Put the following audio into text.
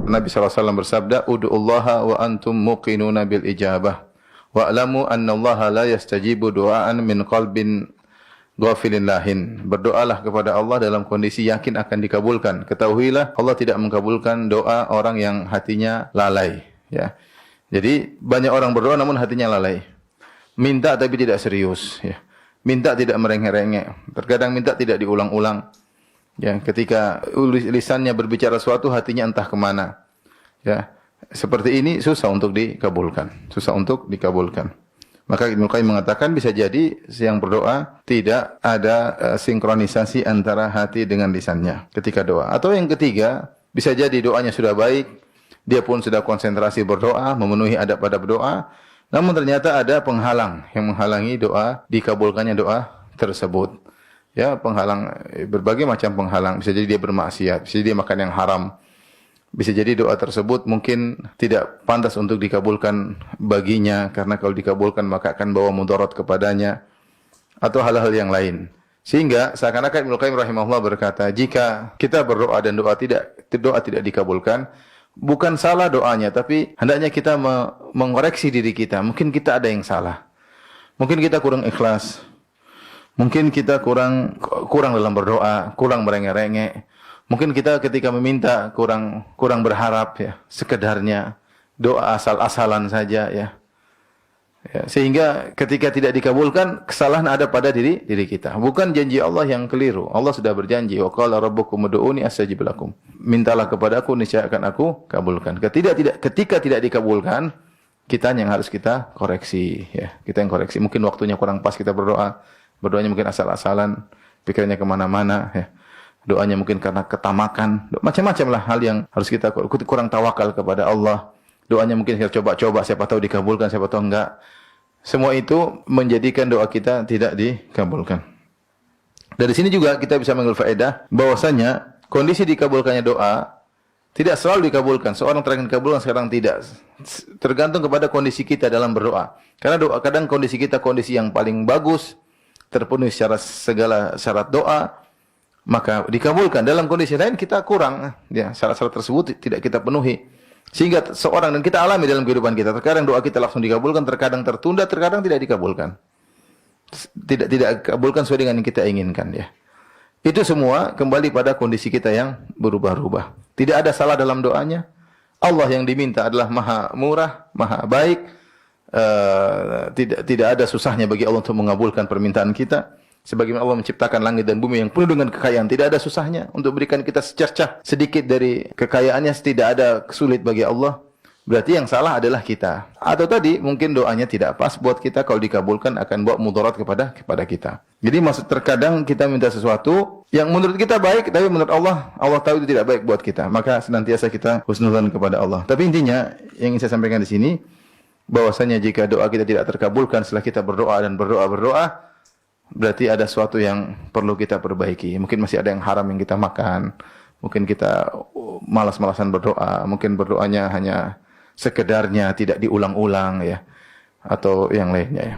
Nabi SAW bersabda, "Ud'ullaha wa antum muqinuna bil ijabah. Wa'lamu anna Allah la yastajibu du'aan min qalbin ghafilin lahin." Berdoalah kepada Allah dalam kondisi yakin akan dikabulkan. Ketahuilah Allah tidak mengabulkan doa orang yang hatinya lalai, ya. Jadi banyak orang berdoa namun hatinya lalai. Minta tapi tidak serius, ya. Minta tidak merengek-rengek. Terkadang minta tidak diulang-ulang. Ya, ketika lisannya berbicara sesuatu, hatinya entah kemana. Ya, seperti ini susah untuk dikabulkan. Susah untuk dikabulkan. Maka Ibnu Qayyim mengatakan bisa jadi yang berdoa tidak ada sinkronisasi antara hati dengan lisannya ketika doa. Atau yang ketiga, bisa jadi doanya sudah baik, dia pun sudah konsentrasi berdoa, memenuhi adab-adab doa, namun ternyata ada penghalang yang menghalangi doa dikabulkannya doa tersebut. Ya, penghalang, berbagai macam penghalang. Bisa jadi dia bermaksiat, bisa jadi dia makan yang haram. Bisa jadi doa tersebut mungkin tidak pantas untuk dikabulkan baginya, karena kalau dikabulkan maka akan bawa mudarat kepadanya, atau hal-hal yang lain. Sehingga seakan-akan Ibnu Qayyim rahimahullah berkata, jika kita berdoa dan doa tidak dikabulkan, bukan salah doanya, tapi hendaknya kita mengoreksi diri kita. Mungkin kita ada yang salah. Mungkin kita kurang ikhlas. Mungkin kita kurang dalam berdoa, kurang merengek-rengek. Mungkin kita ketika meminta kurang berharap, ya, sekedarnya doa asal-asalan saja, ya. Ya, sehingga ketika tidak dikabulkan, kesalahan ada pada diri kita. Bukan janji Allah yang keliru. Allah sudah berjanji, wa qala rabbukum ud'uni astajib lakum. Mintalah kepadaku, niscaya akan aku kabulkan. Ketika tidak dikabulkan, kita yang harus kita koreksi, ya. Kita yang koreksi. Mungkin waktunya kurang pas kita berdoa. Berdoanya mungkin asal-asalan, pikirannya kemana-mana, ya. Doanya mungkin karena ketamakan, macam-macam lah hal yang harus kita kurang tawakal kepada Allah. Doanya mungkin kita coba-coba, siapa tahu dikabulkan, siapa tahu enggak. Semua itu menjadikan doa kita tidak dikabulkan. Dari sini juga kita bisa mengambil faedah bahwasanya kondisi dikabulkannya doa tidak selalu dikabulkan. Seorang terkadang dikabulkan, sekarang tidak. Tergantung kepada kondisi kita dalam berdoa. Karena doa kadang kondisi kita kondisi yang paling bagus, terpenuhi secara segala syarat doa, maka dikabulkan. Dalam kondisi lain kita kurang, ya, syarat-syarat tersebut tidak kita penuhi. Sehingga seorang, dan kita alami dalam kehidupan kita, terkadang doa kita langsung dikabulkan, terkadang tertunda, terkadang tidak dikabulkan. Tidak dikabulkan sesuai dengan yang kita inginkan, ya. Itu semua kembali pada kondisi kita yang berubah-ubah. Tidak ada salah dalam doanya. Allah yang diminta adalah maha murah, maha baik. Tidak ada susahnya bagi Allah untuk mengabulkan permintaan kita. Sebagaimana Allah menciptakan langit dan bumi yang penuh dengan kekayaan, tidak ada susahnya untuk berikan kita secercah sedikit dari kekayaannya. Tidak ada sulit bagi Allah. Berarti yang salah adalah kita. Atau tadi mungkin doanya tidak pas buat kita, kalau dikabulkan akan bawa mudarat kepada kita. Jadi maksud terkadang kita minta sesuatu yang menurut kita baik, tapi menurut Allah tahu itu tidak baik buat kita. Maka senantiasa kita husnudzan kepada Allah. Tapi intinya yang ingin saya sampaikan di sini, bahwasanya jika doa kita tidak terkabulkan setelah kita berdoa, berarti ada sesuatu yang perlu kita perbaiki. Mungkin masih ada yang haram yang kita makan. Mungkin kita malas-malasan berdoa. Mungkin berdoanya hanya sekedarnya, tidak diulang-ulang, ya. Atau yang lainnya, ya.